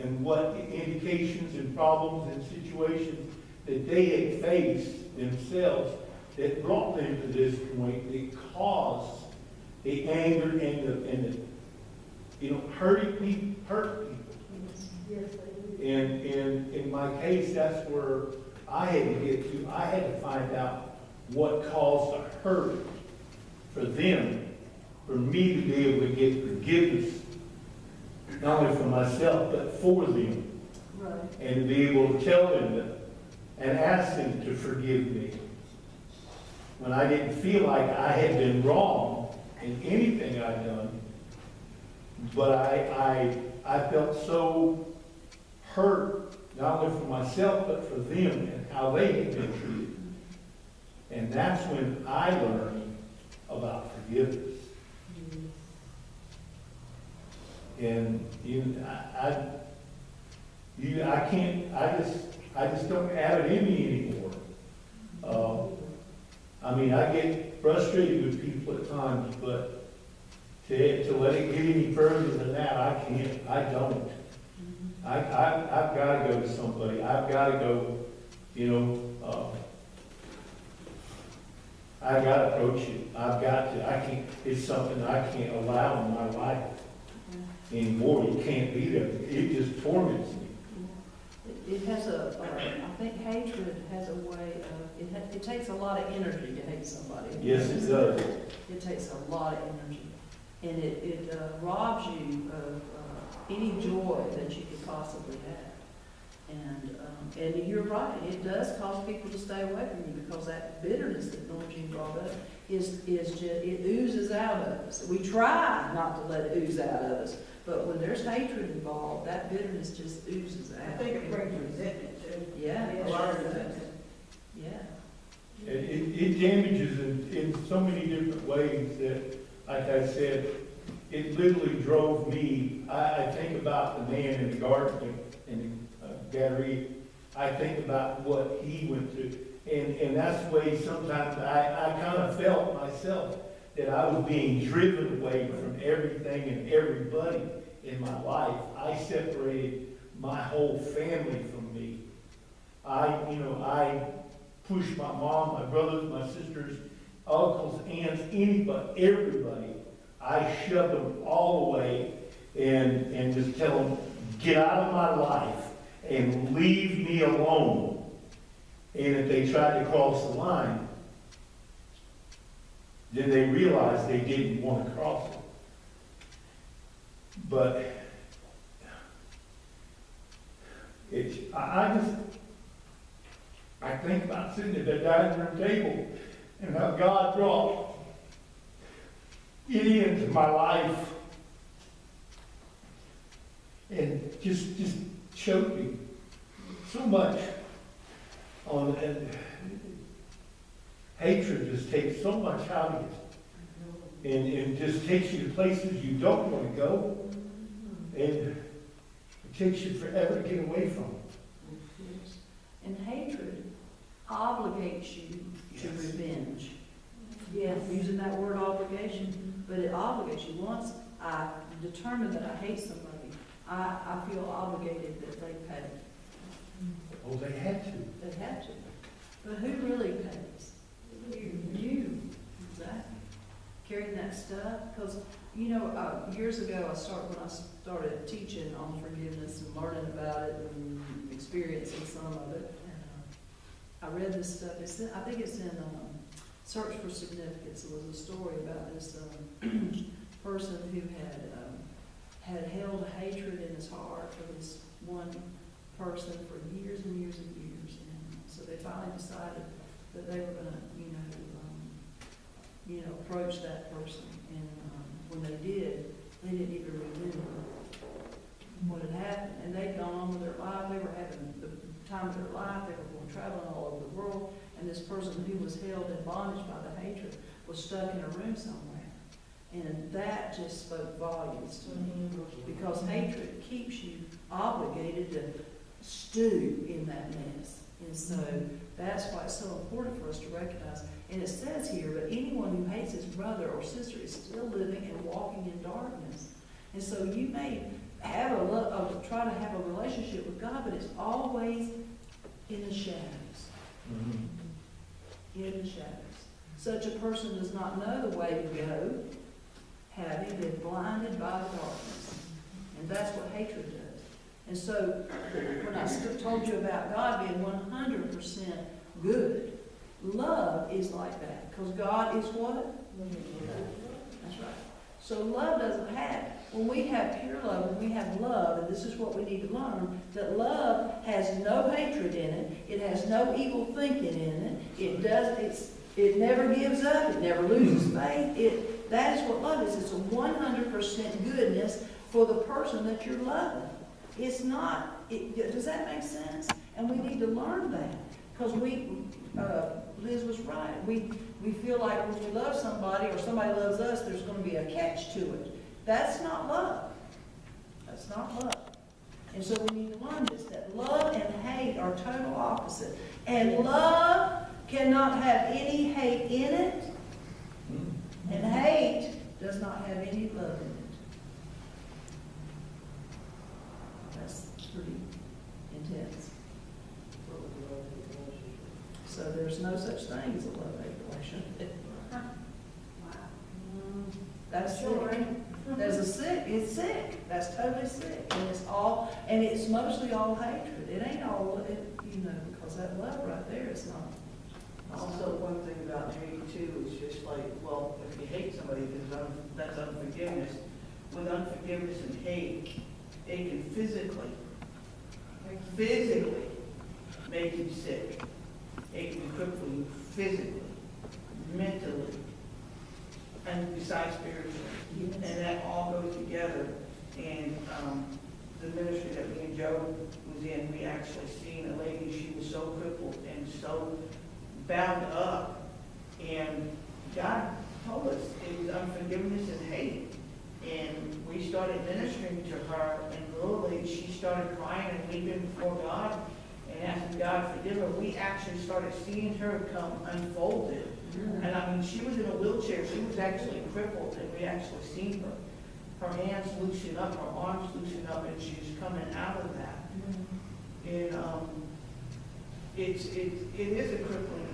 and what indications and problems and situations that they had faced themselves that brought them to this point, that caused the anger and the hurt people. Yes, they do. And in my case, that's where I had to get to. I had to find out what caused the hurt for them, for me to be able to get forgiveness, not only for myself, but for them. Right. And to be able to tell them that and ask them to forgive me. When I didn't feel like I had been wrong in anything I'd done, but I felt so hurt, not only for myself, but for them and how they had been treated. And that's when I learned about forgiveness. And I just don't have it in me anymore. I get frustrated with people at times, but to let it get any further than that, I can't. I don't. I've got to go to somebody. I've got to go, I've got to approach it. I've got to. I can't. It's something I can't allow in my life anymore. It can't be there. It just torments me. It has I think hatred has a way of, it takes a lot of energy to hate somebody. Yes, it does. It takes a lot of energy. And it robs you of any joy that you could possibly have. And you're right, it does cause people to stay away from you because that bitterness that Norgene brought up is just, it oozes out of us. We try not to let it ooze out of us, but when there's hatred involved, that bitterness just oozes out. I think it brings resentment too. Yeah. A lot of resentment. Yeah. It damages in so many different ways that, like I said, it literally drove me. I think about the man in the garden in the Gallery. I think about what he went through. And that's the way sometimes I kind of felt myself that I was being driven away from everything and everybody in my life. I separated my whole family from me. I pushed my mom, my brothers, my sisters, uncles, aunts, anybody, everybody. I shoved them all away and just tell them, get out of my life and leave me alone. And if they tried to cross the line, then they realized they didn't want to cross it. But I think about sitting at that dining room table and how God brought it into my life and just showed me so much on, and hatred just takes so much out of you and just takes you to places you don't want to go, and it takes you forever to get away from it. And hatred obligates you to revenge. Yes. Using that word obligation, but it obligates you. Once I determine that I hate somebody, I feel obligated that they pay. Oh, they had to. They have to. But who really pays? You. Exactly. Carrying that stuff. Because, years ago, when I started teaching on forgiveness and learning about it and experiencing some of it, and I read this stuff. I think it's in Search for Significance. It was a story about this person who had held a hatred in his heart for this one person for years and years and years. And so they finally decided that they were going to, approach that person. And when they did, they didn't even remember what had happened. And they'd gone on with their life. They were having the time of their life. They were going traveling all over the world. And this person who was held in bondage by the hatred was stuck in a room somewhere. And that just spoke volumes to me. Because hatred keeps you obligated to stew in that mess. And so that's why it's so important for us to recognize. And it says here, but anyone who hates his brother or sister is still living and walking in darkness. And so you may try to have a relationship with God, but it's always in the shadows. In the shadows. Such a person does not know the way to go, having been blinded by the darkness. And that's what hatred does. And so, when I told you about God being 100% good, love is like that. Because God is what? That's right. So love doesn't have, when we have pure love, when we have love, and this is what we need to learn, that love has no hatred in it, it has no evil thinking in it, it never gives up, it never loses faith. That is what love is. It's a 100% goodness for the person that you're loving. It's not, does that make sense? And we need to learn that. Because Liz was right. We feel like when we love somebody or somebody loves us, there's going to be a catch to it. That's not love. That's not love. And so we need to learn this, that love and hate are total opposite. And love cannot have any hate in it, and hate does not have any love in it. That's pretty intense. So there's no such thing as a love-hate relationship. That's sick. It's sick. That's totally sick. And it's mostly all hatred. It ain't all, because that love right there is not. Also, one thing about hate too is just like, well, if you hate somebody, that's unforgiveness. With unforgiveness and hate, it can physically make you sick. It can cripple you physically, mentally, and besides spiritually. And that all goes together. And the ministry that me and Joe was in, we actually seen a lady, she was so crippled and so bound up. And God told us it was unforgiveness and hate. And we started ministering to her, and literally she started crying and weeping before God and asking God to forgive her. We actually started seeing her come unfolded. And I mean, she was in a wheelchair. She was actually crippled, and we actually seen her hands loosen up, her arms loosen up, and she's coming out of that. And it is a crippling,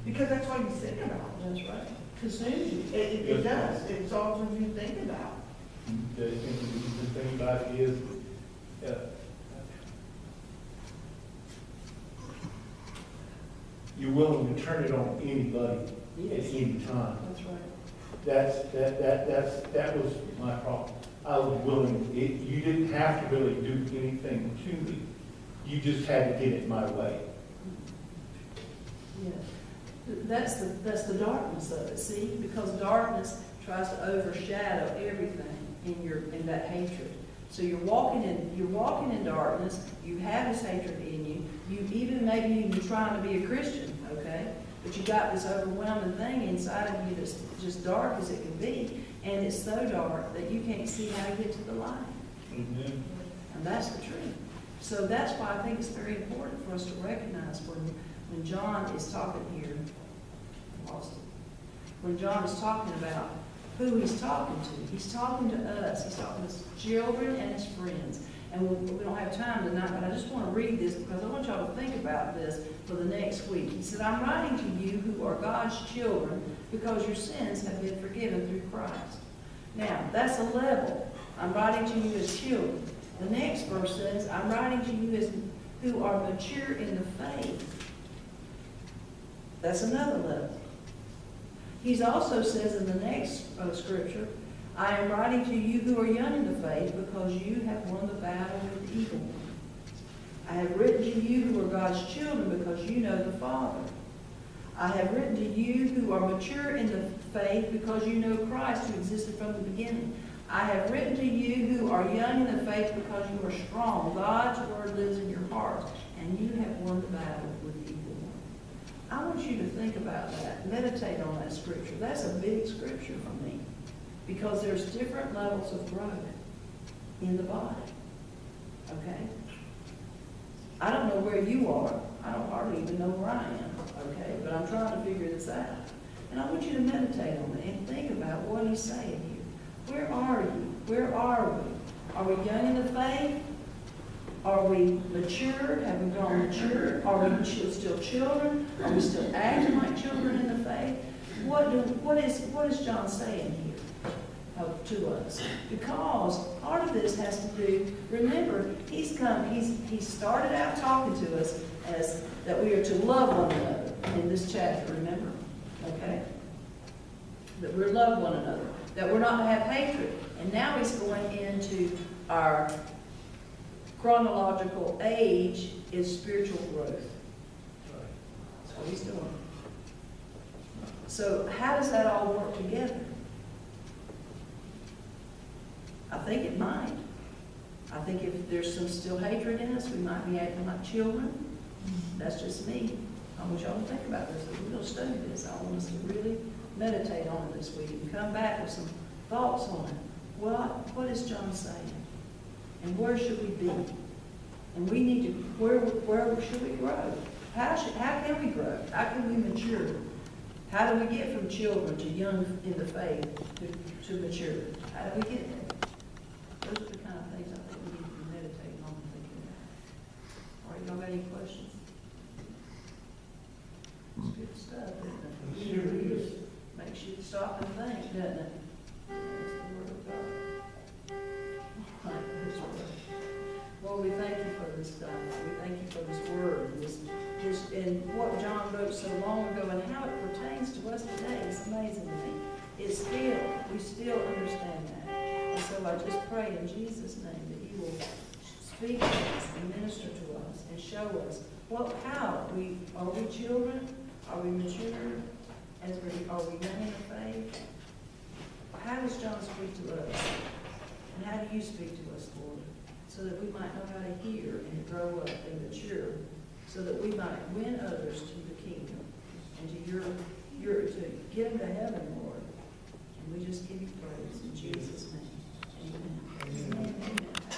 because that's all you think about. That's right. Consumes you. It does. It's all what you think about. The thing about it is, you're willing to turn it on anybody at any time. That's right. That was my problem. I was willing, you didn't have to really do anything to me. You just had to get it my way. Yeah. That's the darkness of it, see? Because darkness tries to overshadow everything in that hatred. So you're walking in darkness, you have this hatred in you, maybe you're trying to be a Christian, okay? But you got this overwhelming thing inside of you that's just dark as it can be, and it's so dark that you can't see how to get to the light. Amen. And that's the truth. So that's why I think it's very important for us to recognize when John is talking here, when John is talking about who he's talking to. He's talking to us. He's talking to his children and his friends. And we don't have time tonight, but I just want to read this because I want y'all to think about this for the next week. He said, I'm writing to you who are God's children because your sins have been forgiven through Christ. Now, that's a level. I'm writing to you as children. The next verse says, I'm writing to you as who are mature in the faith. That's another level. He also says in the next scripture, I am writing to you who are young in the faith because you have won the battle with the evil one. I have written to you who are God's children because you know the Father. I have written to you who are mature in the faith because you know Christ who existed from the beginning. I have written to you who are young in the faith because you are strong. God's word lives in your hearts, and you have won the battle with the evil one. I want you to think about that. Meditate on that scripture. That's a big scripture for me because there's different levels of growth in the body. Okay? I don't know where you are. I don't hardly even know where I am. Okay? But I'm trying to figure this out. And I want you to meditate on it and think about what he's saying here. Where are you? Where are we? Are we young in the faith? Are we mature? Have we grown mature? Are we still children? Are we still acting like children in the faith? What is John saying here to us? Because part of this has to do, remember, he started out talking to us as that we are to love one another in this chapter, remember? Okay? That we're to love one another. That we're not to have hatred. And now he's going into our chronological age is spiritual growth. That's what he's doing. So how does that all work together? I think it might. I think if there's some still hatred in us, we might be acting like children. That's just me. I want y'all to think about this. We're going to study this. I want us to really meditate on it this week and come back with some thoughts on it. What is John saying? And where should we be? And we need to, where should we grow? How can we grow? How can we mature? How do we get from children to young in the faith to mature? How do we get there? Those are the kind of things I think we need to be meditating on and thinking about. All right, y'all got any questions? It's good stuff, isn't it? It sure is. Makes you stop and think, doesn't it? That's the word of God. All right, this word. Lord, we thank you for this God. We thank you for this word, and what John wrote so long ago, and how it pertains to us today. It's amazing to me. We still understand that. And so I just pray in Jesus' name that you will speak to us and minister to us and show us are we children? Are we mature? Are we young in the faith? How does John speak to us? And how do you speak to us, Lord? So that we might know how to hear and grow up and mature, so that we might win others to the kingdom and to to get them to heaven, Lord. And we just give you